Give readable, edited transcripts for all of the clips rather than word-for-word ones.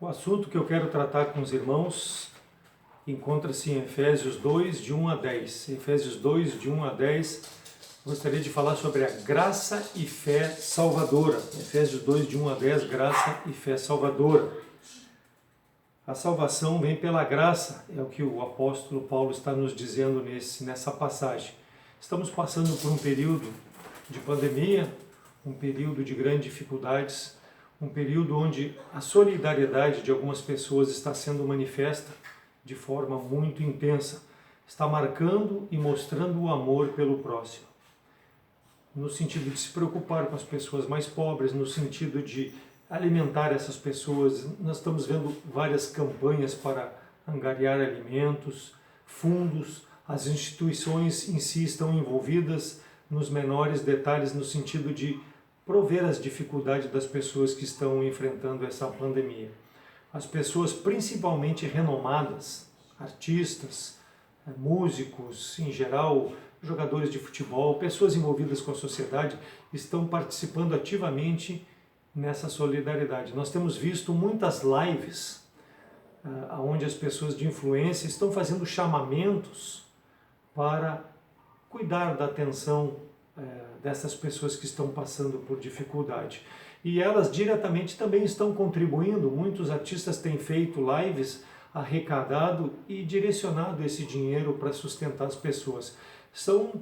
O assunto que eu quero tratar com os irmãos encontra-se em Efésios 2, de 1 a 10. Efésios 2, de 1 a 10, gostaria de falar sobre a graça e fé salvadora. Efésios 2, de 1 a 10, graça e fé salvadora. A salvação vem pela graça, é o que o apóstolo Paulo está nos dizendo nessa passagem. Estamos passando por um período de pandemia, um período de grandes dificuldades, um período onde a solidariedade de algumas pessoas está sendo manifesta de forma muito intensa, está marcando e mostrando o amor pelo próximo, no sentido de se preocupar com as pessoas mais pobres, no sentido de alimentar essas pessoas. Nós estamos vendo várias campanhas para angariar alimentos, fundos, as instituições em si estão envolvidas nos menores detalhes, no sentido de prover as dificuldades das pessoas que estão enfrentando essa pandemia. As pessoas principalmente renomadas, artistas, músicos, em geral, jogadores de futebol, pessoas envolvidas com a sociedade, estão participando ativamente nessa solidariedade. Nós temos visto muitas lives onde as pessoas de influência estão fazendo chamamentos para cuidar da atenção dessas pessoas que estão passando por dificuldade. E elas diretamente também estão contribuindo. Muitos artistas têm feito lives, arrecadado e direcionado esse dinheiro para sustentar as pessoas. São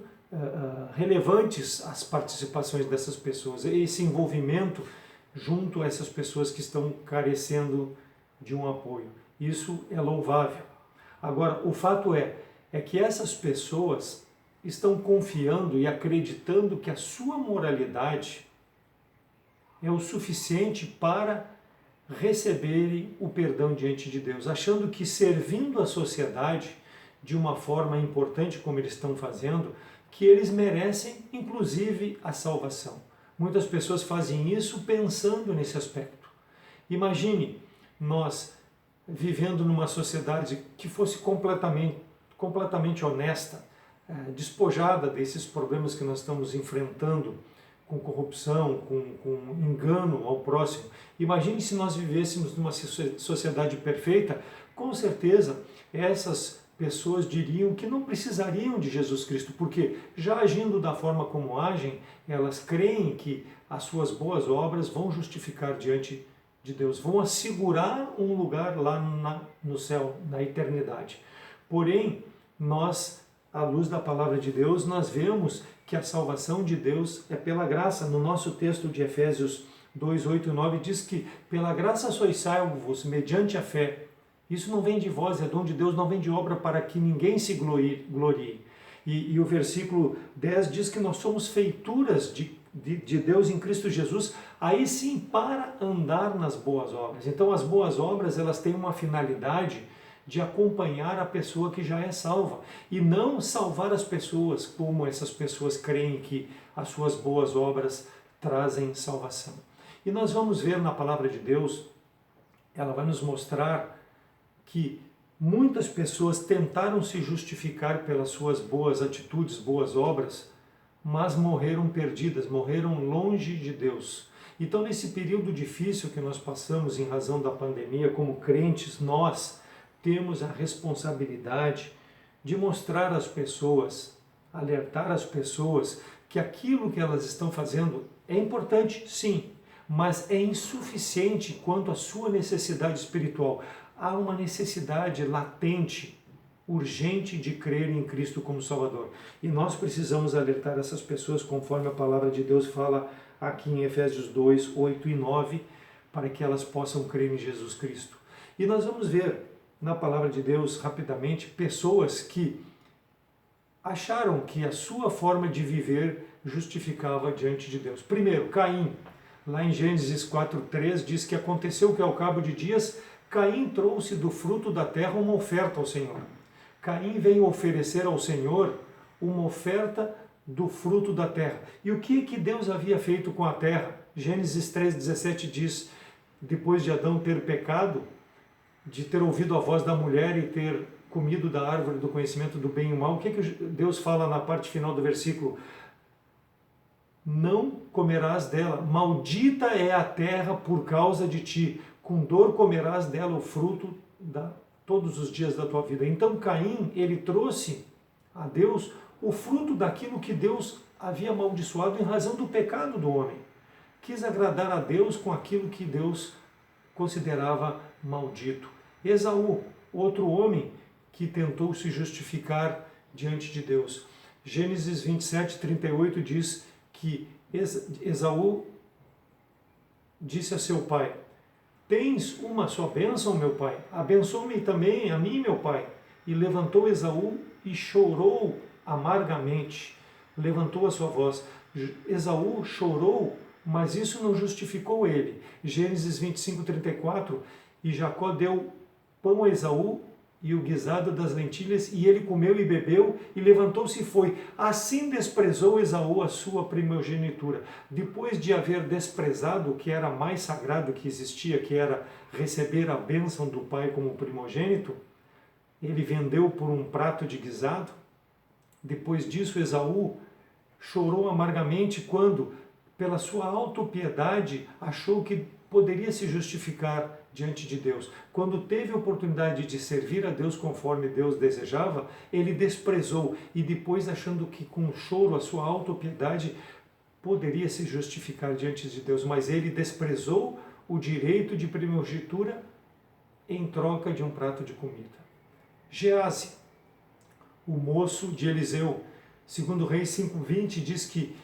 relevantes as participações dessas pessoas, esse envolvimento junto a essas pessoas que estão carecendo de um apoio. Isso é louvável. Agora, o fato é que essas pessoas estão confiando e acreditando que a sua moralidade é o suficiente para receberem o perdão diante de Deus, achando que servindo a sociedade de uma forma importante como eles estão fazendo, que eles merecem inclusive a salvação. Muitas pessoas fazem isso pensando nesse aspecto. Imagine nós vivendo numa sociedade que fosse completamente honesta, despojada desses problemas que nós estamos enfrentando, com corrupção, com engano ao próximo. Imagine se nós vivêssemos numa sociedade perfeita, com certeza essas pessoas diriam que não precisariam de Jesus Cristo, porque já agindo da forma como agem, elas creem que as suas boas obras vão justificar diante de Deus, vão assegurar um lugar lá no céu, na eternidade. Porém, nós, à luz da palavra de Deus, nós vemos que a salvação de Deus é pela graça. No nosso texto de Efésios 2, 8 e 9 diz que pela graça sois salvos mediante a fé. Isso não vem de vós, é dom de Deus, não vem de obra para que ninguém se glorie. E o versículo 10 diz que nós somos feituras de Deus em Cristo Jesus, aí sim para andar nas boas obras. Então as boas obras, elas têm uma finalidade de acompanhar a pessoa que já é salva e não salvar as pessoas como essas pessoas creem que as suas boas obras trazem salvação. E nós vamos ver na palavra de Deus, ela vai nos mostrar que muitas pessoas tentaram se justificar pelas suas boas atitudes, boas obras, mas morreram perdidas, morreram longe de Deus. Então, nesse período difícil que nós passamos em razão da pandemia, como crentes, nós temos a responsabilidade de mostrar às pessoas, alertar as pessoas que aquilo que elas estão fazendo é importante, sim, mas é insuficiente quanto à sua necessidade espiritual. Há uma necessidade latente, urgente de crer em Cristo como Salvador. E nós precisamos alertar essas pessoas, conforme a palavra de Deus fala aqui em Efésios 2, 8 e 9, para que elas possam crer em Jesus Cristo. E nós vamos ver na palavra de Deus, rapidamente, pessoas que acharam que a sua forma de viver justificava diante de Deus. Primeiro, Caim. Lá em Gênesis 4:3 diz que aconteceu que ao cabo de dias, Caim trouxe do fruto da terra uma oferta ao Senhor. Caim veio oferecer ao Senhor uma oferta do fruto da terra. E o que Deus havia feito com a terra? Gênesis 3:17 diz, depois de Adão ter pecado, de ter ouvido a voz da mulher e ter comido da árvore do conhecimento do bem e o mal, o que Deus fala na parte final do versículo? Não comerás dela, maldita é a terra por causa de ti, com dor comerás dela o fruto todos os dias da tua vida. Então Caim, ele trouxe a Deus o fruto daquilo que Deus havia amaldiçoado em razão do pecado do homem. Quis agradar a Deus com aquilo que Deus considerava maldito. Esaú, outro homem que tentou se justificar diante de Deus. Gênesis 27, 38 diz que Esaú disse a seu pai: tens uma só bênção, meu pai? Abençoa-me também, a mim, meu pai. E levantou Esaú e chorou amargamente. Levantou a sua voz. Esaú chorou, mas isso não justificou ele. Gênesis 25, 34. E Jacó deu pão a Esaú e o guisado das lentilhas, e ele comeu e bebeu, e levantou-se e foi. Assim desprezou Esaú a sua primogenitura. Depois de haver desprezado o que era mais sagrado que existia, que era receber a bênção do pai como primogênito, ele vendeu por um prato de guisado. Depois disso, Esaú chorou amargamente quando, pela sua autopiedade, achou que poderia se justificar diante de Deus. Quando teve a oportunidade de servir a Deus conforme Deus desejava, ele desprezou, e depois, achando que com choro a sua autopiedade poderia se justificar diante de Deus, mas ele desprezou o direito de primogenitura em troca de um prato de comida. Gease, o moço de Eliseu, segundo Reis 5:20, diz que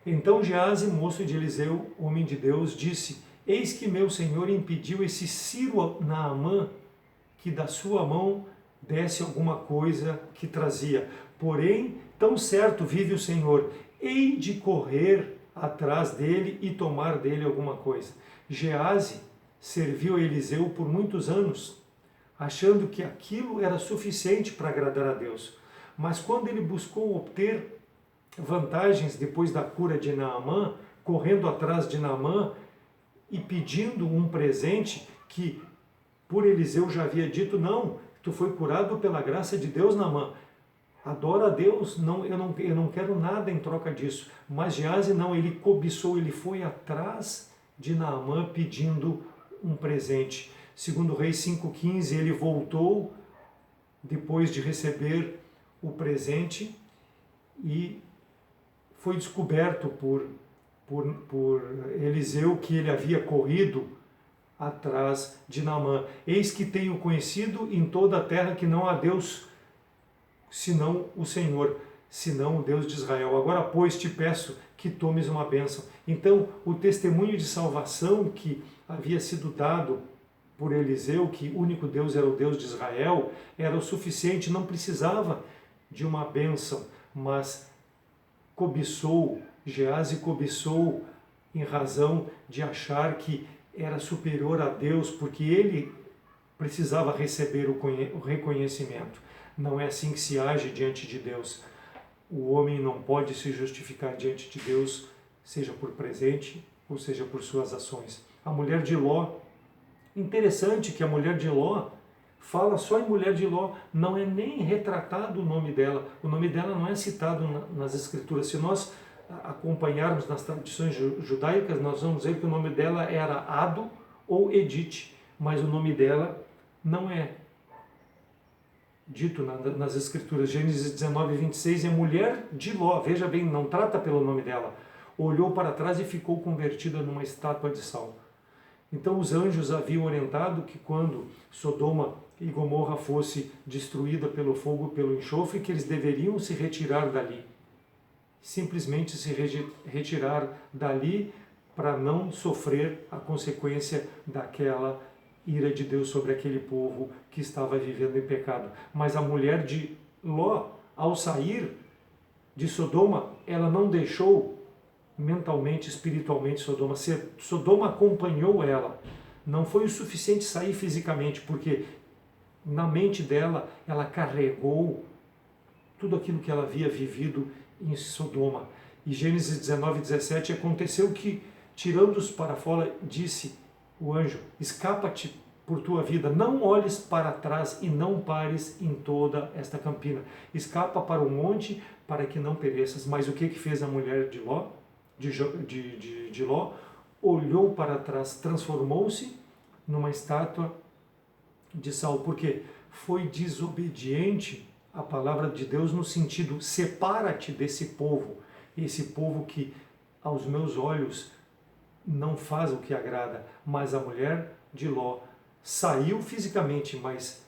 então Gease, moço de Eliseu, homem de Deus, disse: eis que meu senhor impediu esse Ciro Naamã que da sua mão desse alguma coisa que trazia. Porém, tão certo vive o Senhor, hei de correr atrás dele e tomar dele alguma coisa. Gease serviu a Eliseu por muitos anos, achando que aquilo era suficiente para agradar a Deus. Mas quando ele buscou obter vantagens depois da cura de Naamã, correndo atrás de Naamã e pedindo um presente que por Eliseu já havia dito: não, tu foi curado pela graça de Deus, Naamã, adora a Deus, não, eu não quero nada em troca disso. Mas Gease não, ele cobiçou, ele foi atrás de Naamã pedindo um presente. Segundo Reis 5:15, ele voltou depois de receber o presente e foi descoberto por Eliseu que ele havia corrido atrás de Naamã. Eis que tenho conhecido em toda a terra que não há Deus senão o Senhor, senão o Deus de Israel. Agora, pois, te peço que tomes uma bênção. Então, o testemunho de salvação que havia sido dado por Eliseu, que o único Deus era o Deus de Israel, era o suficiente, não precisava de uma bênção, mas Gease cobiçou em razão de achar que era superior a Deus, porque ele precisava receber o reconhecimento. Não é assim que se age diante de Deus. O homem não pode se justificar diante de Deus, seja por presente ou seja por suas ações. A mulher de Ló, interessante que a mulher de Ló fala só em mulher de Ló, não é nem retratado o nome dela. O nome dela não é citado nas escrituras. Se nós acompanharmos nas tradições judaicas, nós vamos ver que o nome dela era Ado ou Edite, mas o nome dela não é dito nas escrituras. Gênesis 19:26 é mulher de Ló, veja bem, não trata pelo nome dela. Olhou para trás e ficou convertida numa estátua de sal. Então os anjos haviam orientado que quando Sodoma e Gomorra fosse destruída pelo fogo, pelo enxofre, que eles deveriam se retirar dali. Simplesmente se retirar dali para não sofrer a consequência daquela ira de Deus sobre aquele povo que estava vivendo em pecado. Mas a mulher de Ló, ao sair de Sodoma, ela não deixou mentalmente, espiritualmente Sodoma. Sodoma acompanhou ela. Não foi o suficiente sair fisicamente, porque na mente dela, ela carregou tudo aquilo que ela havia vivido em Sodoma. E Gênesis 19:17, aconteceu que, tirando-os para fora, disse o anjo: escapa-te por tua vida, não olhes para trás e não pares em toda esta campina. Escapa para o monte para que não pereças. Mas o que fez a mulher de Ló? De Ló, olhou para trás, transformou-se numa estátua de Saul, porque foi desobediente à palavra de Deus no sentido, separa-te desse povo, esse povo que aos meus olhos não faz o que agrada. Mas a mulher de Ló saiu fisicamente, mas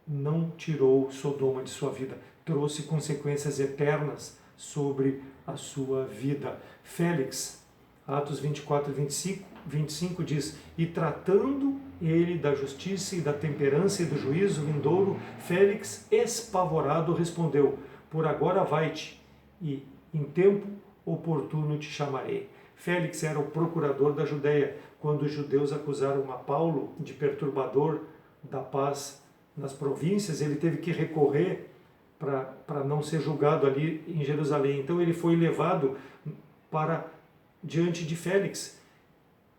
não tirou Sodoma de sua vida, trouxe consequências eternas sobre a sua vida. Félix, Atos 24 e 25 diz: e tratando ele da justiça e da temperança e do juízo vindouro, Félix, espavorado, respondeu: por agora vai-te, e em tempo oportuno te chamarei. Félix era o procurador da Judéia, quando os judeus acusaram a Paulo de perturbador da paz nas províncias. Ele teve que recorrer para não ser julgado ali em Jerusalém. Então ele foi levado para diante de Félix,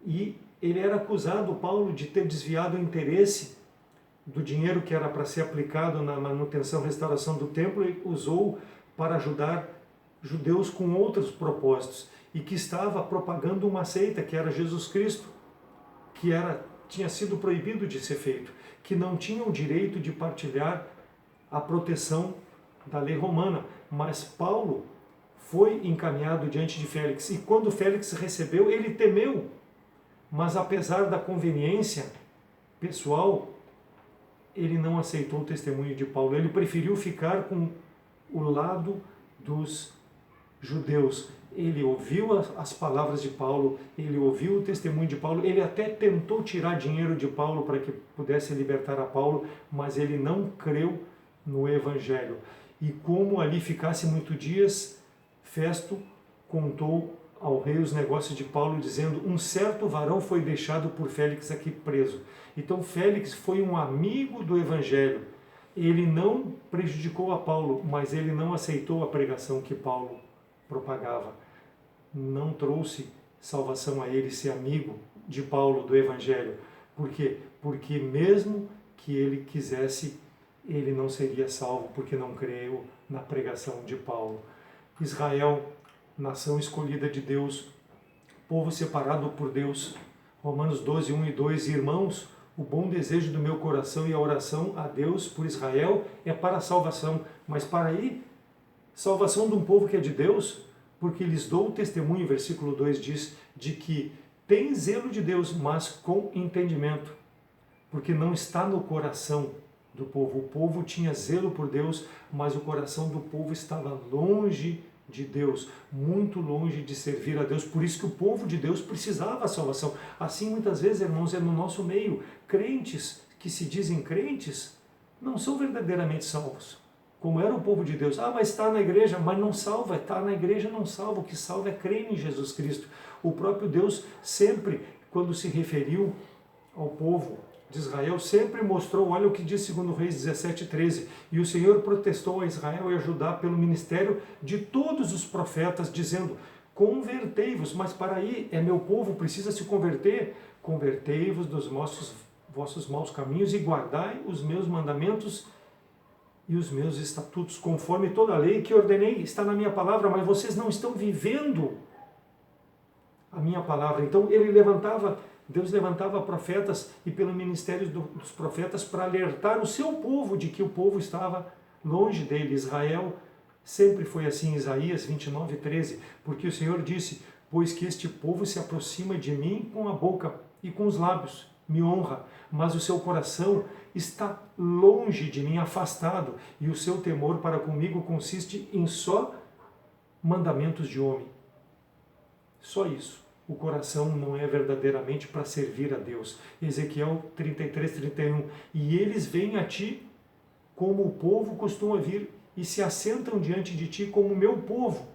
e ele era acusado, Paulo, de ter desviado o interesse do dinheiro que era para ser aplicado na manutenção e restauração do templo, e usou para ajudar judeus com outros propósitos, e que estava propagando uma seita que era Jesus Cristo, que tinha sido proibido de ser feito, que não tinha o direito de partilhar a proteção da lei romana. Mas Paulo foi encaminhado diante de Félix, e quando Félix recebeu, ele temeu, mas apesar da conveniência pessoal, ele não aceitou o testemunho de Paulo. Ele preferiu ficar com o lado dos judeus. Ele ouviu as palavras de Paulo, ele ouviu o testemunho de Paulo, ele até tentou tirar dinheiro de Paulo para que pudesse libertar a Paulo, mas ele não creu no Evangelho. E como ali ficasse muitos dias, Festo contou ao rei os negócios de Paulo, dizendo: um certo varão foi deixado por Félix aqui preso. Então Félix foi um amigo do Evangelho. Ele não prejudicou a Paulo, mas ele não aceitou a pregação que Paulo propagava. Não trouxe salvação a ele ser amigo de Paulo do Evangelho. Por quê? Porque mesmo que ele quisesse, ele não seria salvo, porque não creu na pregação de Paulo. Israel, nação escolhida de Deus, povo separado por Deus. Romanos 12, 1 e 2, irmãos, o bom desejo do meu coração e a oração a Deus por Israel é para a salvação. Mas para aí, salvação de um povo que é de Deus, porque lhes dou o testemunho, versículo 2 diz, de que tem zelo de Deus, mas com entendimento, porque não está no coração do povo. O povo tinha zelo por Deus, mas o coração do povo estava longe de Deus, muito longe de servir a Deus. Por isso que o povo de Deus precisava da salvação. Assim, muitas vezes, irmãos, é no nosso meio, crentes que se dizem crentes não são verdadeiramente salvos, como era o povo de Deus. Mas está na igreja, mas não salva. Está na igreja, não salva. O que salva é crer em Jesus Cristo. O próprio Deus sempre, quando se referiu ao povo de Israel, sempre mostrou, olha o que diz 2 Reis 17:13, e o Senhor protestou a Israel e a Judá pelo ministério de todos os profetas, dizendo: convertei-vos. Mas para aí, meu povo, precisa se converter. Convertei-vos dos vossos maus caminhos e guardai os meus mandamentos e os meus estatutos, conforme toda a lei que ordenei. Está na minha palavra, mas vocês não estão vivendo a minha palavra. Então Deus levantava profetas, e pelo ministério dos profetas, para alertar o seu povo de que o povo estava longe dele. Israel sempre foi assim. Isaías 29:13, porque o Senhor disse: pois que este povo se aproxima de mim com a boca e com os lábios, me honra, mas o seu coração está longe de mim, afastado, e o seu temor para comigo consiste em só mandamentos de homem. Só isso. O coração não é verdadeiramente para servir a Deus. Ezequiel 33:31, e eles vêm a ti como o povo costuma vir, e se assentam diante de ti como o meu povo,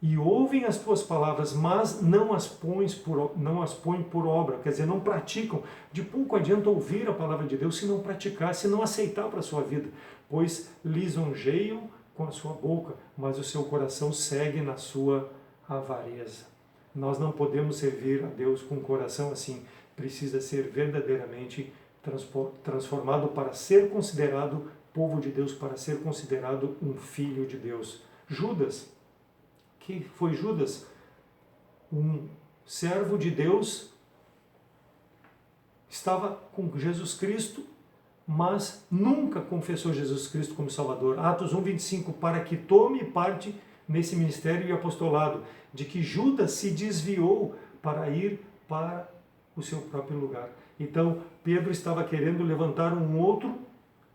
e ouvem as tuas palavras, mas não as põem por obra, quer dizer, não praticam. De pouco adianta ouvir a palavra de Deus se não praticar, se não aceitar para a sua vida, pois lisonjeiam com a sua boca, mas o seu coração segue na sua avareza. Nós não podemos servir a Deus com o coração assim. Precisa ser verdadeiramente transformado para ser considerado povo de Deus, para ser considerado um filho de Deus. Judas, que foi Judas? Um servo de Deus, estava com Jesus Cristo, mas nunca confessou Jesus Cristo como Salvador. Atos 1:25, para que tome parte nesse ministério e apostolado, de que Judas se desviou para ir para o seu próprio lugar. Então, Pedro estava querendo levantar um outro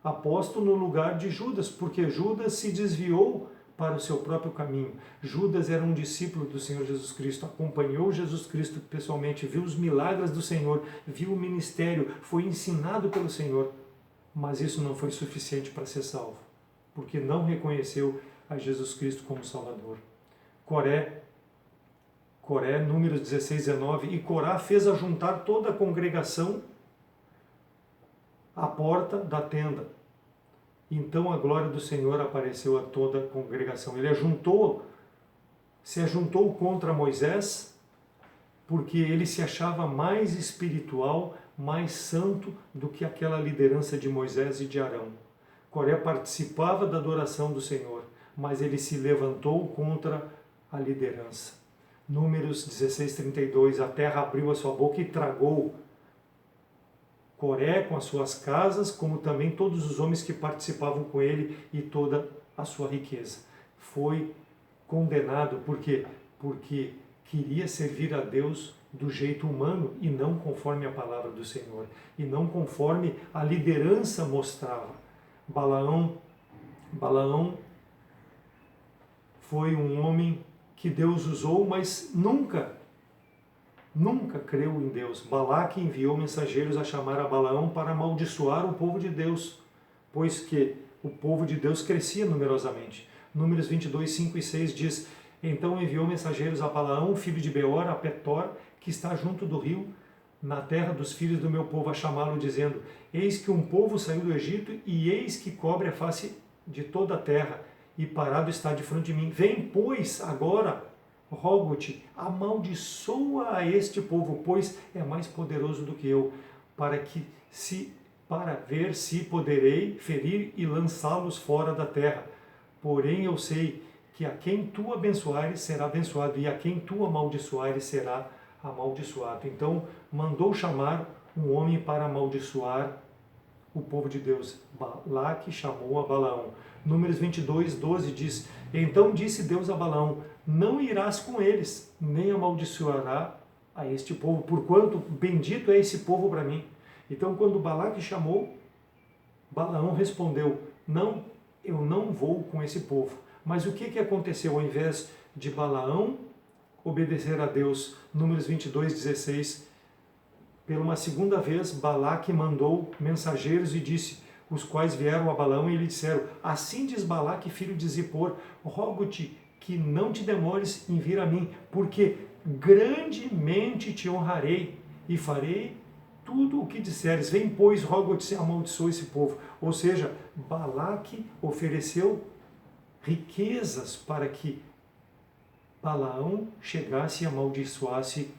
apóstolo no lugar de Judas, porque Judas se desviou para o seu próprio caminho. Judas era um discípulo do Senhor Jesus Cristo, acompanhou Jesus Cristo pessoalmente, viu os milagres do Senhor, viu o ministério, foi ensinado pelo Senhor, mas isso não foi suficiente para ser salvo, porque não reconheceu a Jesus Cristo como Salvador. Coré, Números 16:19, e Corá fez ajuntar toda a congregação à porta da tenda. Então a glória do Senhor apareceu a toda a congregação. Ele se ajuntou contra Moisés, porque ele se achava mais espiritual, mais santo do que aquela liderança de Moisés e de Arão. Coré participava da adoração do Senhor, mas ele se levantou contra a liderança. Números 16:32, a terra abriu a sua boca e tragou Coré com as suas casas, como também todos os homens que participavam com ele e toda a sua riqueza. Foi condenado, por quê? Porque queria servir a Deus do jeito humano e não conforme a palavra do Senhor, e não conforme a liderança mostrava. Balaão foi um homem que Deus usou, mas nunca creu em Deus. Balaque enviou mensageiros a chamar a Balaão para amaldiçoar o povo de Deus, pois que o povo de Deus crescia numerosamente. Números 22:5 e 6 diz, então enviou mensageiros a Balaão, filho de Beor, a Petor, que está junto do rio, na terra dos filhos do meu povo, a chamá-lo, dizendo, eis que um povo saiu do Egito, e eis que cobre a face de toda a terra, e parado está de frente de mim. Vem, pois, agora, rogo-te, amaldiçoa a este povo, pois é mais poderoso do que eu, para ver se poderei ferir e lançá-los fora da terra. Porém eu sei que a quem tu abençoares será abençoado, e a quem tu amaldiçoares será amaldiçoado. Então mandou chamar um homem para amaldiçoar o povo de Deus. Balaque chamou a Balaão. Números 22:12 diz, então disse Deus a Balaão, não irás com eles, nem amaldiçoará a este povo, porquanto bendito é esse povo para mim. Então quando Balaque chamou, Balaão respondeu, não, eu não vou com esse povo. Mas o que aconteceu? Ao invés de Balaão obedecer a Deus, Números 22:16, pela uma segunda vez, Balaque mandou mensageiros e disse, os quais vieram a Balaão e lhe disseram, assim diz Balaque, filho de Zippor, rogo-te que não te demores em vir a mim, porque grandemente te honrarei e farei tudo o que disseres. Vem, pois, rogo-te, amaldiçoa esse povo. Ou seja, Balaque ofereceu riquezas para que Balaão chegasse e amaldiçoasse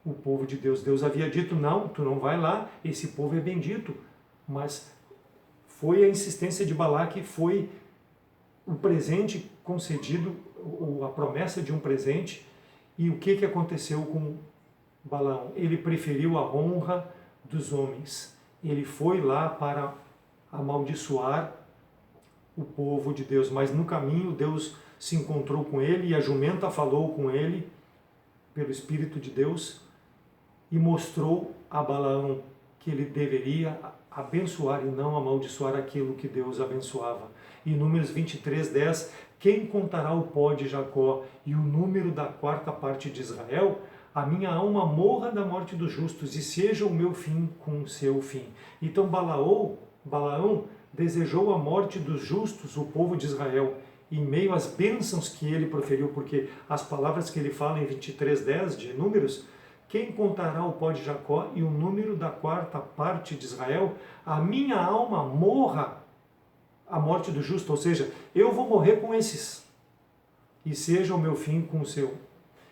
o povo de Deus. Deus havia dito, não, tu não vai lá, esse povo é bendito. Mas foi a insistência de Balaque, foi o presente concedido, ou a promessa de um presente. E o que aconteceu com Balaão? Ele preferiu a honra dos homens. Ele foi lá para amaldiçoar o povo de Deus, mas no caminho Deus se encontrou com ele e a jumenta falou com ele pelo Espírito de Deus e mostrou a Balaão que ele deveria abençoar e não amaldiçoar aquilo que Deus abençoava. E Números 23:10, quem contará o pó de Jacó e o número da quarta parte de Israel? A minha alma morra da morte dos justos e seja o meu fim com o seu fim. Então Balaão desejou a morte dos justos, o povo de Israel, em meio às bênçãos que ele proferiu, porque as palavras que ele fala em 23:10 de Números, quem contará o pó de Jacó e o número da quarta parte de Israel? A minha alma morra a morte do justo, ou seja, eu vou morrer com esses, e seja o meu fim com o seu.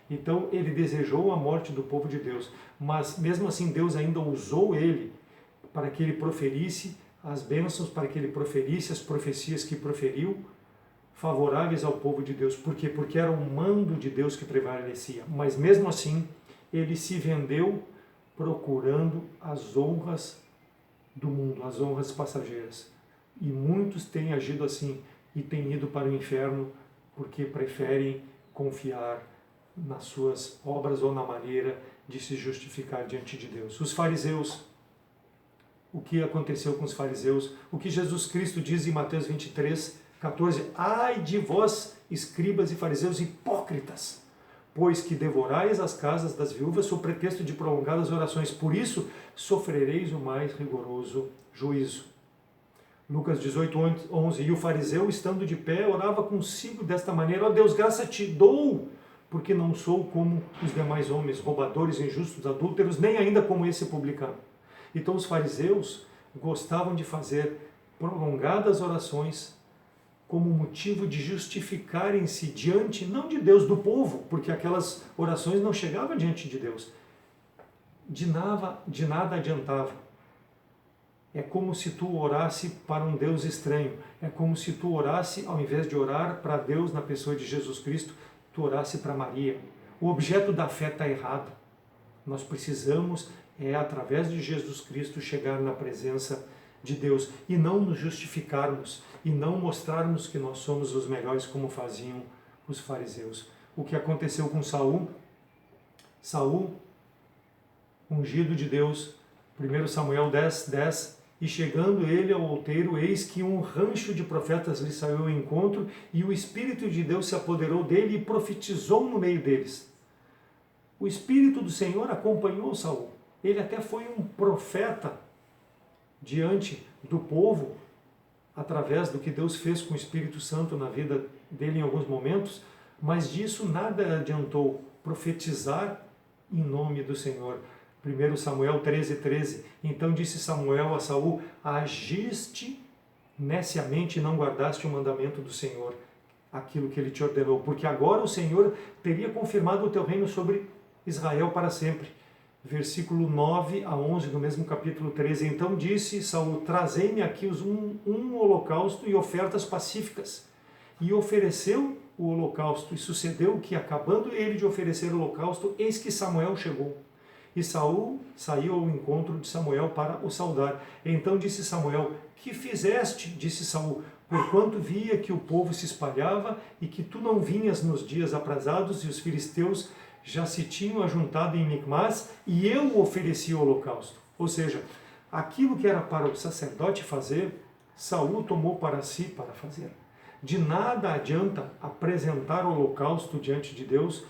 Então ele desejou a morte do povo de Deus, mas mesmo assim Deus ainda usou ele para que ele proferisse as bênçãos, para que ele proferisse as profecias que proferiu, favoráveis ao povo de Deus. Por quê? Porque era o mando de Deus que prevalecia. Mas mesmo assim, ele se vendeu procurando as honras do mundo, as honras passageiras. E muitos têm agido assim e têm ido para o inferno porque preferem confiar nas suas obras ou na maneira de se justificar diante de Deus. Os fariseus, o que aconteceu com os fariseus? O que Jesus Cristo diz em Mateus 23, 14: ai de vós, escribas e fariseus hipócritas, pois que devorais as casas das viúvas sob pretexto de prolongadas orações, por isso sofrereis o mais rigoroso juízo. Lucas 18, 11, e o fariseu, estando de pé, orava consigo desta maneira: ó Deus, graça te dou, porque não sou como os demais homens, roubadores, injustos, adúlteros, nem ainda como esse publicano. Então os fariseus gostavam de fazer prolongadas orações como motivo de justificarem-se diante, não de Deus, do povo, porque aquelas orações não chegavam diante de Deus. De nada adiantava. É como se tu orasse para um Deus estranho. É como se tu orasse, ao invés de orar para Deus na pessoa de Jesus Cristo, tu orasse para Maria. O objeto da fé está errado. Nós precisamos, através de Jesus Cristo, chegar na presença de Deus e não nos justificarmos e não mostrarmos que nós somos os melhores como faziam os fariseus. O que aconteceu com Saul? Saul, ungido de Deus, 1 Samuel 10, 10, e chegando ele ao outeiro, eis que um rancho de profetas lhe saiu ao encontro, e o Espírito de Deus se apoderou dele e profetizou no meio deles. O Espírito do Senhor acompanhou Saul. Ele até foi um profeta diante do povo, através do que Deus fez com o Espírito Santo na vida dele em alguns momentos, mas disso nada adiantou profetizar em nome do Senhor. 1 Samuel 13, 13. Então disse Samuel a Saul: agiste neciamente e não guardaste o mandamento do Senhor, aquilo que ele te ordenou, porque agora o Senhor teria confirmado o teu reino sobre Israel para sempre. Versículo 9 a 11 do mesmo capítulo 13. Então disse Saul: trazei-me aqui um holocausto e ofertas pacíficas. E ofereceu o holocausto, e sucedeu que, acabando ele de oferecer o holocausto, eis que Samuel chegou. E Saul saiu ao encontro de Samuel para o saudar. Então disse Samuel: que fizeste? Disse Saul: porquanto via que o povo se espalhava e que tu não vinhas nos dias aprazados, e os filisteus já se tinham ajuntado em Micmas, e eu ofereci o holocausto. Ou seja, aquilo que era para o sacerdote fazer, Saul tomou para si para fazer. De nada adianta apresentar o holocausto diante de Deus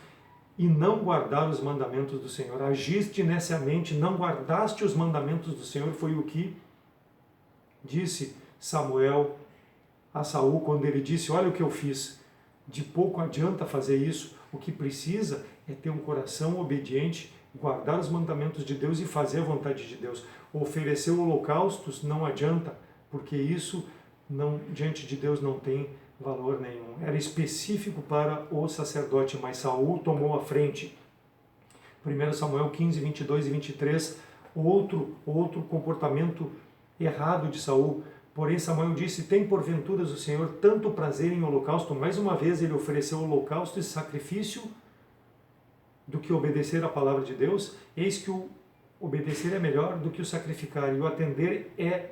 e não guardar os mandamentos do Senhor. Agiste neciamente, não guardaste os mandamentos do Senhor, foi o que disse Samuel a Saul quando ele disse: olha o que eu fiz. De pouco adianta fazer isso, o que precisa é ter um coração obediente, guardar os mandamentos de Deus e fazer a vontade de Deus. Oferecer holocaustos não adianta, porque isso diante de Deus não tem valor nenhum. Era específico para o sacerdote, mas Saul tomou a frente. 1 Samuel 15, 22 e 23, outro comportamento errado de Saul. Porém Samuel disse: tem porventura o Senhor tanto prazer em holocausto? Mais uma vez ele ofereceu holocausto e sacrifício do que obedecer à palavra de Deus. Eis que o obedecer é melhor do que o sacrificar, e o atender é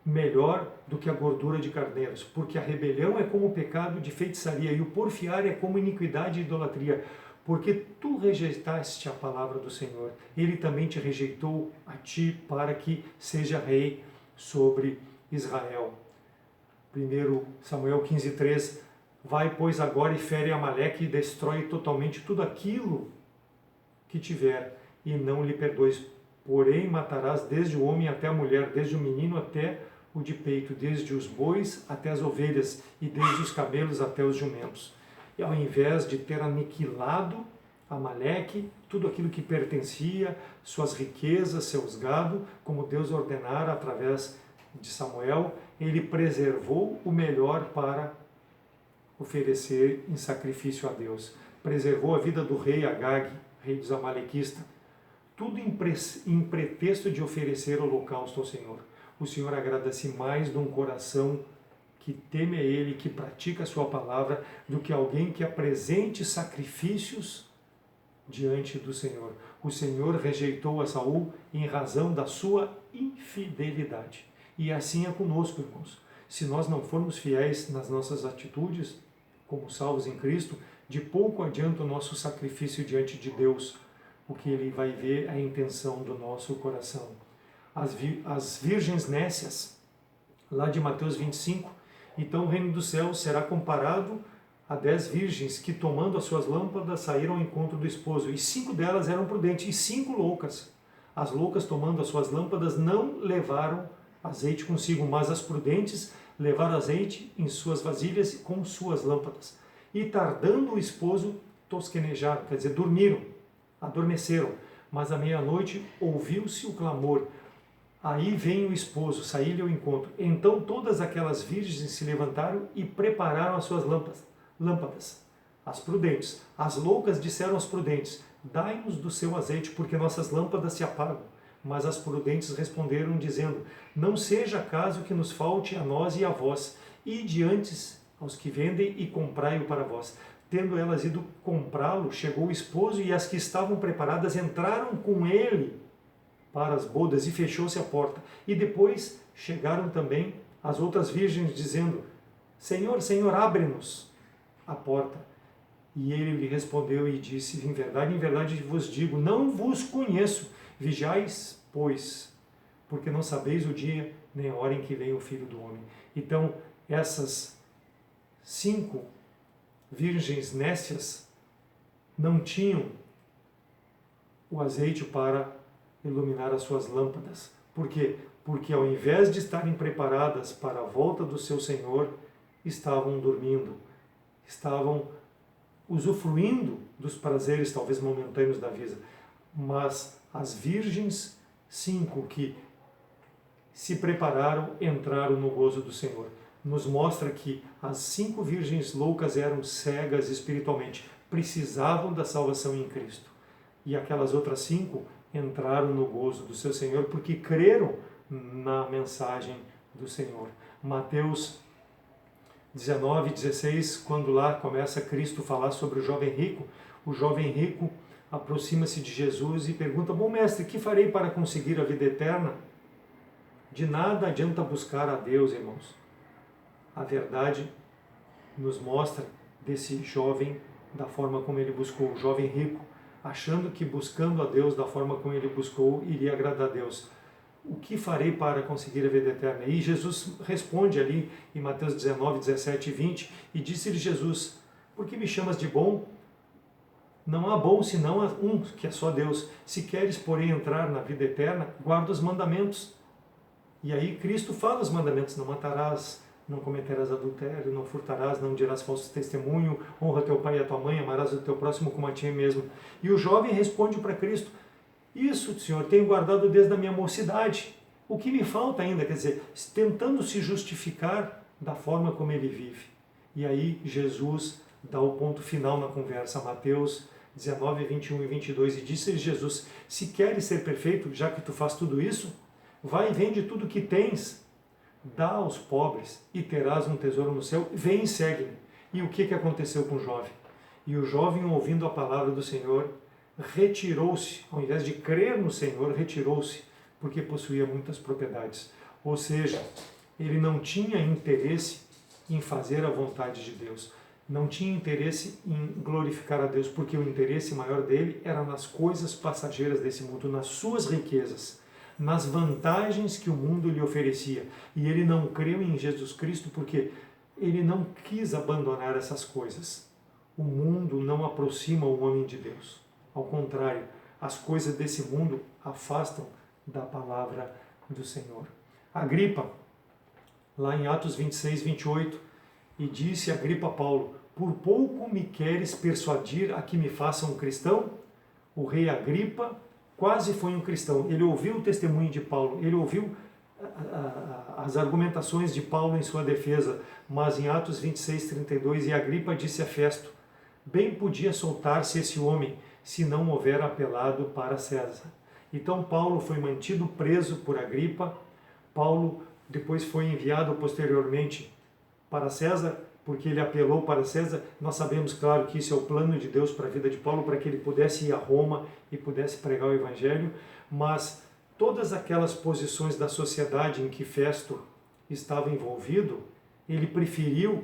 melhor do que a gordura de carneiros, porque a rebelião é como o pecado de feitiçaria, e o porfiar é como iniquidade e idolatria. Porque tu rejeitaste a palavra do Senhor, ele também te rejeitou a ti, para que seja rei sobre Israel. 1 Samuel 15, 3. Vai, pois, agora e fere Amaleque e destrói totalmente tudo aquilo que tiver, e não lhe perdoes. Porém matarás desde o homem até a mulher, desde o menino até o de peito, desde os bois até as ovelhas, e desde os camelos até os jumentos. E ao invés de ter aniquilado Amaleque, tudo aquilo que pertencia, suas riquezas, seus gado, como Deus ordenara através de Samuel, ele preservou o melhor para oferecer em sacrifício a Deus. Preservou a vida do rei Agag, rei dos amalequistas, tudo em pretexto de oferecer holocausto ao Senhor. O Senhor agrada-se mais de um coração que teme a Ele, que pratica a sua palavra, do que alguém que apresente sacrifícios diante do Senhor. O Senhor rejeitou a Saul em razão da sua infidelidade. E assim é conosco, irmãos. Se nós não formos fiéis nas nossas atitudes, como salvos em Cristo, de pouco adianta o nosso sacrifício diante de Deus. O que Ele vai ver é a intenção do nosso coração. As virgens nécias, lá de Mateus 25, então o reino dos céus será comparado a 10 virgens que, tomando as suas lâmpadas, saíram ao encontro do esposo. E 5 delas eram prudentes e 5 loucas. As loucas, tomando as suas lâmpadas, não levaram azeite consigo, mas as prudentes levaram azeite em suas vasilhas com suas lâmpadas. E tardando o esposo, tosquenejaram, quer dizer, dormiram, adormeceram. Mas à meia-noite ouviu-se o clamor. Aí vem o esposo, saí-lhe ao encontro. Então todas aquelas virgens se levantaram e prepararam as suas lâmpadas. As prudentes. As loucas disseram aos prudentes: dai-nos do seu azeite, porque nossas lâmpadas se apagam. Mas as prudentes responderam, dizendo: não seja caso que nos falte a nós e a vós. Ide antes aos que vendem e comprai-o para vós. Tendo elas ido comprá-lo, chegou o esposo, e as que estavam preparadas entraram com ele para as bodas, e fechou-se a porta. E depois chegaram também as outras virgens, dizendo: Senhor, Senhor, abre-nos a porta. E ele lhe respondeu e disse: em verdade vos digo, não vos conheço. Vigiais, pois, porque não sabeis o dia nem a hora em que vem o Filho do Homem. Então, essas 5 virgens nécias não tinham o azeite para iluminar as suas lâmpadas. Por quê? Porque ao invés de estarem preparadas para a volta do seu Senhor, estavam dormindo, estavam usufruindo dos prazeres talvez momentâneos da vida. Mas as virgens 5 que se prepararam, entraram no gozo do Senhor. Nos mostra que as 5 virgens loucas eram cegas espiritualmente, precisavam da salvação em Cristo. E aquelas outras 5 entraram no gozo do seu Senhor porque creram na mensagem do Senhor. Mateus 19:16, quando lá começa Cristo a falar sobre o jovem rico aproxima-se de Jesus e pergunta: bom mestre, que farei para conseguir a vida eterna? De nada adianta buscar a Deus, irmãos. A verdade nos mostra desse jovem, da forma como ele buscou, o jovem rico, achando que buscando a Deus da forma como ele buscou, iria agradar a Deus. O que farei para conseguir a vida eterna? E Jesus responde ali em Mateus 19, 17 e 20, e disse-lhe Jesus: por que me chamas de bom? Não há bom senão um, que é só Deus. Se queres, porém, entrar na vida eterna, guarda os mandamentos. E aí Cristo fala os mandamentos: não matarás, não cometerás adultério, não furtarás, não dirás falso testemunho, honra teu pai e a tua mãe, amarás o teu próximo como a ti mesmo. E o jovem responde para Cristo: isso, Senhor, tenho guardado desde a minha mocidade. O que me falta ainda? Quer dizer, tentando se justificar da forma como ele vive. E aí Jesus dá o ponto final na conversa, Mateus 19, 21 e 22, e disse Jesus: se queres ser perfeito, já que tu faz tudo isso, vai e vende tudo que tens, dá aos pobres e terás um tesouro no céu, vem e segue-me. E o que aconteceu com o jovem? E o jovem, ouvindo a palavra do Senhor, retirou-se, ao invés de crer no Senhor, retirou-se, porque possuía muitas propriedades. Ou seja, ele não tinha interesse em fazer a vontade de Deus, não tinha interesse em glorificar a Deus, porque o interesse maior dele era nas coisas passageiras desse mundo, nas suas riquezas, nas vantagens que o mundo lhe oferecia. E ele não creu em Jesus Cristo porque ele não quis abandonar essas coisas. O mundo não aproxima o homem de Deus. Ao contrário, as coisas desse mundo afastam da palavra do Senhor. Agripa, lá em Atos 26, 28, e disse Agripa a Paulo: por pouco me queres persuadir a que me faça um cristão? O rei Agripa quase foi um cristão. Ele ouviu o testemunho de Paulo, ele ouviu as argumentações de Paulo em sua defesa, mas em Atos 26, 32, e Agripa disse a Festo: bem podia soltar-se esse homem, se não houver apelado para César. Então Paulo foi mantido preso por Agripa. Paulo depois foi enviado posteriormente para César, porque ele apelou para César. Nós sabemos, claro, que isso é o plano de Deus para a vida de Paulo, para que ele pudesse ir a Roma e pudesse pregar o Evangelho, mas todas aquelas posições da sociedade em que Festo estava envolvido, ele preferiu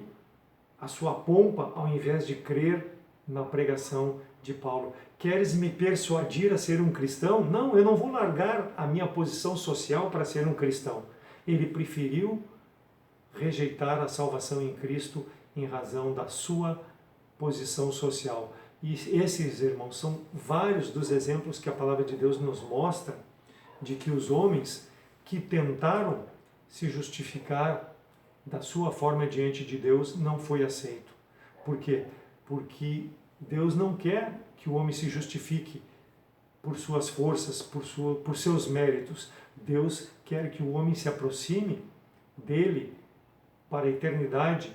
a sua pompa ao invés de crer na pregação de Paulo. Queres me persuadir a ser um cristão? Não, eu não vou largar a minha posição social para ser um cristão. Ele preferiu rejeitar a salvação em Cristo em razão da sua posição social. E esses, irmãos, são vários dos exemplos que a palavra de Deus nos mostra de que os homens que tentaram se justificar da sua forma diante de Deus não foi aceito. Por quê? Porque Deus não quer que o homem se justifique por suas forças, por seus méritos. Deus quer que o homem se aproxime dele para a eternidade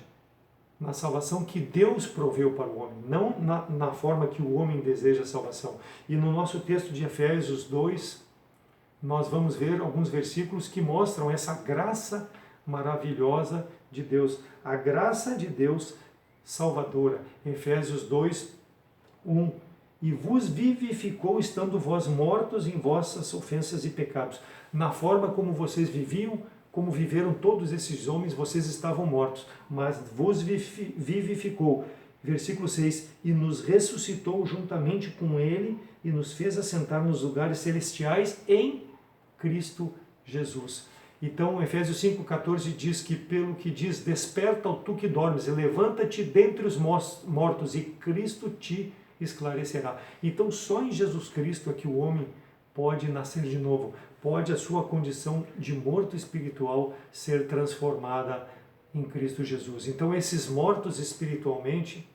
na salvação que Deus proveu para o homem, não na forma que o homem deseja a salvação. E no nosso texto de Efésios 2, nós vamos ver alguns versículos que mostram essa graça maravilhosa de Deus, a graça de Deus salvadora. Efésios 2, 1. E vos vivificou, estando vós mortos em vossas ofensas e pecados. Na forma como vocês viviam, como viveram todos esses homens, vocês estavam mortos, mas vos vivificou. Versículo 6. E nos ressuscitou juntamente com ele e nos fez assentar nos lugares celestiais em Cristo Jesus. Então, Efésios 5,14 diz que, pelo que diz, desperta, tu que dormes, e levanta-te dentre os mortos, e Cristo te esclarecerá. Então, só em Jesus Cristo é que o homem pode nascer de novo, pode a sua condição de morto espiritual ser transformada em Cristo Jesus. Então, esses mortos espiritualmente,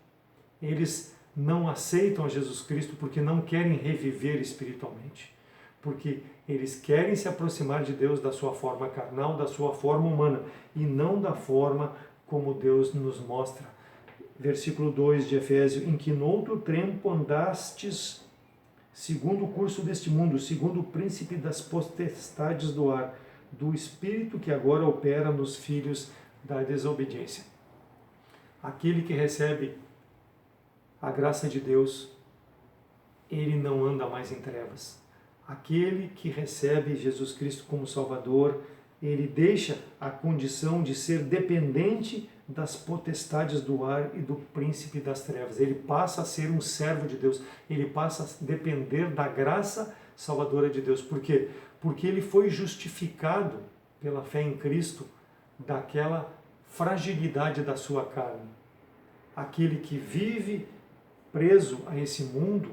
eles não aceitam a Jesus Cristo porque não querem reviver espiritualmente, porque eles querem se aproximar de Deus da sua forma carnal, da sua forma humana, e não da forma como Deus nos mostra. Versículo 2 de Efésios, em que noutro tempo andastes segundo o curso deste mundo, segundo o príncipe das potestades do ar, do espírito que agora opera nos filhos da desobediência. Aquele que recebe a graça de Deus, ele não anda mais em trevas. Aquele que recebe Jesus Cristo como Salvador, ele deixa a condição de ser dependente das potestades do ar e do príncipe das trevas. Ele passa a ser um servo de Deus. Ele passa a depender da graça salvadora de Deus. Por quê? Porque ele foi justificado pela fé em Cristo daquela fragilidade da sua carne. Aquele que vive preso a esse mundo,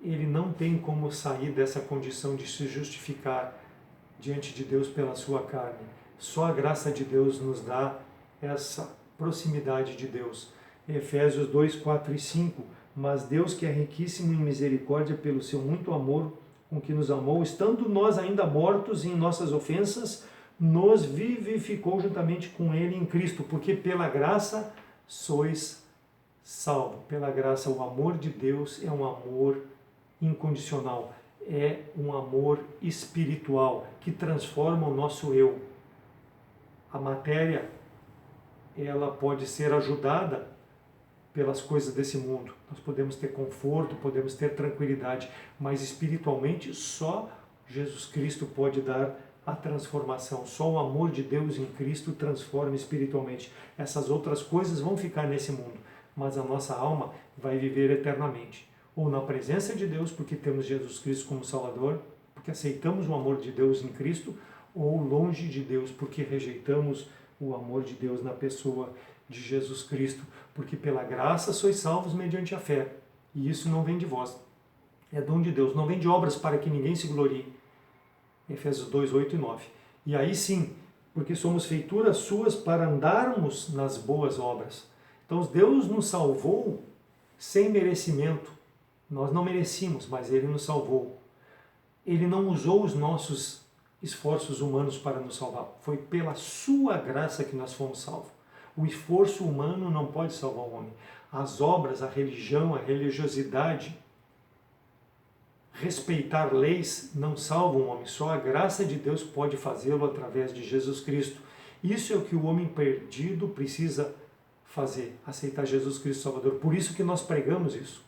ele não tem como sair dessa condição de se justificar diante de Deus pela sua carne. Só a graça de Deus nos dá essa proximidade de Deus. Efésios 2, 4 e 5. Mas Deus, que é riquíssimo em misericórdia pelo seu muito amor com que nos amou, estando nós ainda mortos em nossas ofensas, nos vivificou juntamente com ele em Cristo, porque pela graça sois salvos. Pela graça, o amor de Deus é um amor incondicional, é um amor espiritual que transforma o nosso eu. A matéria, ela pode ser ajudada pelas coisas desse mundo. Nós podemos ter conforto, podemos ter tranquilidade, mas espiritualmente só Jesus Cristo pode dar a transformação. Só o amor de Deus em Cristo transforma espiritualmente. Essas outras coisas vão ficar nesse mundo, mas a nossa alma vai viver eternamente. Ou na presença de Deus, porque temos Jesus Cristo como Salvador, porque aceitamos o amor de Deus em Cristo, ou longe de Deus, porque rejeitamos o amor de Deus na pessoa de Jesus Cristo, porque pela graça sois salvos mediante a fé, e isso não vem de vós, é dom de Deus, não vem de obras para que ninguém se glorie. Efésios 2, 8 e 9. E aí sim, porque somos feituras suas para andarmos nas boas obras. Então Deus nos salvou sem merecimento. Nós não merecíamos, mas Ele nos salvou. Ele não usou os nossos esforços humanos para nos salvar. Foi pela sua graça que nós fomos salvos. O esforço humano não pode salvar o homem. As obras, a religião, a religiosidade, respeitar leis não salvam o homem. Só a graça de Deus pode fazê-lo através de Jesus Cristo. Isso é o que o homem perdido precisa fazer, aceitar Jesus Cristo Salvador. Por isso que nós pregamos isso.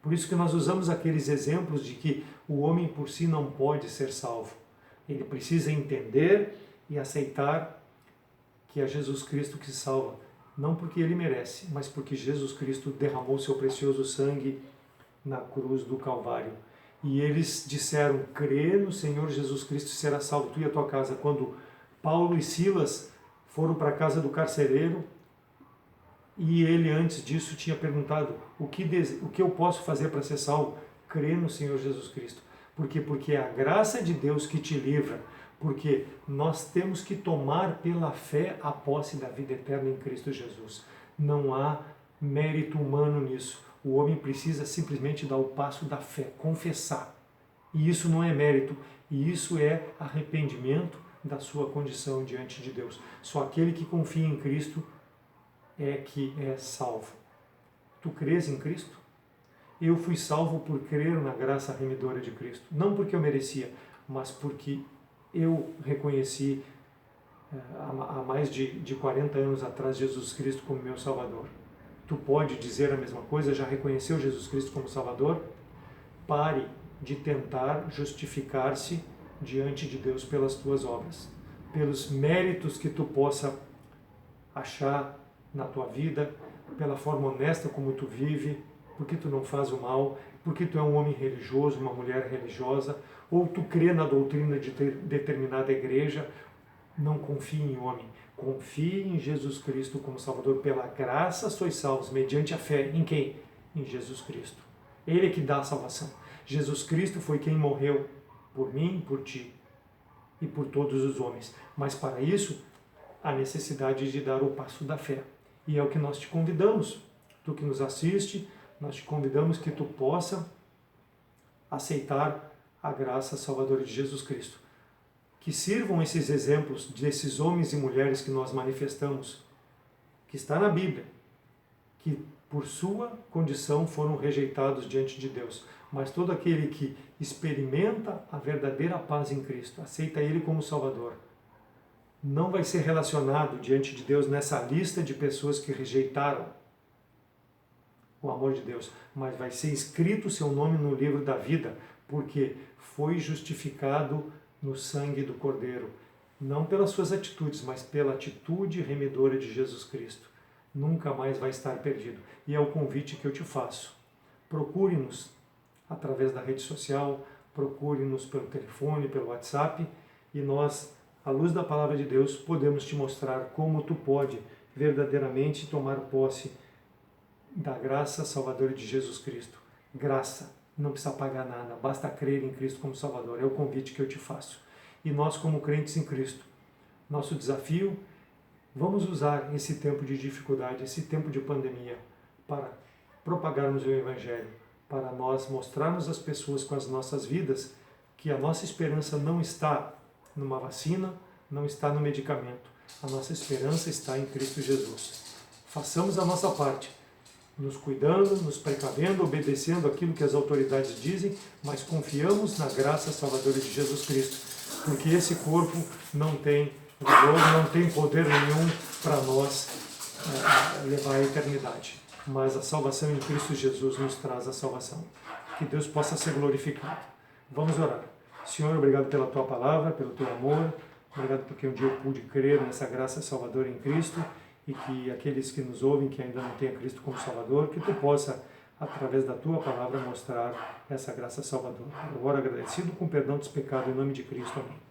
Por isso que nós usamos aqueles exemplos de que o homem por si não pode ser salvo. Ele precisa entender e aceitar que é Jesus Cristo que salva. Não porque ele merece, mas porque Jesus Cristo derramou seu precioso sangue na cruz do Calvário. E eles disseram, crê no Senhor Jesus Cristo e será salvo, tu e a tua casa. Quando Paulo e Silas foram para a casa do carcereiro, e ele antes disso tinha perguntado, o que eu posso fazer para ser salvo? Crê no Senhor Jesus Cristo. Por quê? Porque é a graça de Deus que te livra. Porque nós temos que tomar pela fé a posse da vida eterna em Cristo Jesus. Não há mérito humano nisso. O homem precisa simplesmente dar o passo da fé, confessar. E isso não é mérito, e isso é arrependimento da sua condição diante de Deus. Só aquele que confia em Cristo é que é salvo. Tu crês em Cristo? Eu fui salvo por crer na graça remidora de Cristo. Não porque eu merecia, mas porque eu reconheci há mais de 40 anos atrás Jesus Cristo como meu Salvador. Tu pode dizer a mesma coisa? Já reconheceu Jesus Cristo como Salvador? Pare de tentar justificar-se diante de Deus pelas tuas obras, pelos méritos que tu possa achar na tua vida, pela forma honesta como tu vive, porque tu não faz o mal, porque tu é um homem religioso, uma mulher religiosa, ou tu crê na doutrina de determinada igreja. Não confie em homem, confie em Jesus Cristo como Salvador. Pela graça sois salvos, mediante a fé. Em quem? Em Jesus Cristo. Ele é que dá a salvação. Jesus Cristo foi quem morreu por mim, por ti e por todos os homens. Mas para isso, há necessidade de dar o passo da fé. E é o que nós te convidamos. Tu que nos assiste, nós te convidamos que tu possa aceitar a graça salvadora de Jesus Cristo. Que sirvam esses exemplos desses homens e mulheres que nós manifestamos, que está na Bíblia, que por sua condição foram rejeitados diante de Deus. Mas todo aquele que experimenta a verdadeira paz em Cristo, aceita Ele como Salvador, não vai ser relacionado diante de Deus nessa lista de pessoas que rejeitaram o amor de Deus, mas vai ser escrito o seu nome no livro da vida, porque foi justificado no sangue do Cordeiro, não pelas suas atitudes, mas pela atitude remidora de Jesus Cristo. Nunca mais vai estar perdido. E é o convite que eu te faço. Procure-nos através da rede social, procure-nos pelo telefone, pelo WhatsApp, e nós, à luz da palavra de Deus, podemos te mostrar como tu pode verdadeiramente tomar posse da graça salvadora de Jesus Cristo. Graça, não precisa pagar nada, basta crer em Cristo como Salvador. É o convite que eu te faço. E nós, como crentes em Cristo, nosso desafio, vamos usar esse tempo de dificuldade, esse tempo de pandemia, para propagarmos o Evangelho, para nós mostrarmos às pessoas com as nossas vidas que a nossa esperança não está numa vacina, não está no medicamento. A nossa esperança está em Cristo Jesus. Façamos a nossa parte, nos cuidando, nos precavendo, obedecendo aquilo que as autoridades dizem, mas confiamos na graça salvadora de Jesus Cristo, porque esse corpo não tem valor, não tem poder nenhum para nós levar à eternidade. Mas a salvação em Cristo Jesus nos traz a salvação. Que Deus possa ser glorificado. Vamos orar. Senhor, obrigado pela Tua palavra, pelo Teu amor, obrigado porque um dia eu pude crer nessa graça salvadora em Cristo, e que aqueles que nos ouvem, que ainda não têm a Cristo como Salvador, que Tu possa, através da Tua palavra, mostrar essa graça salvadora. Eu oro agradecido com perdão dos pecados, em nome de Cristo. Amém.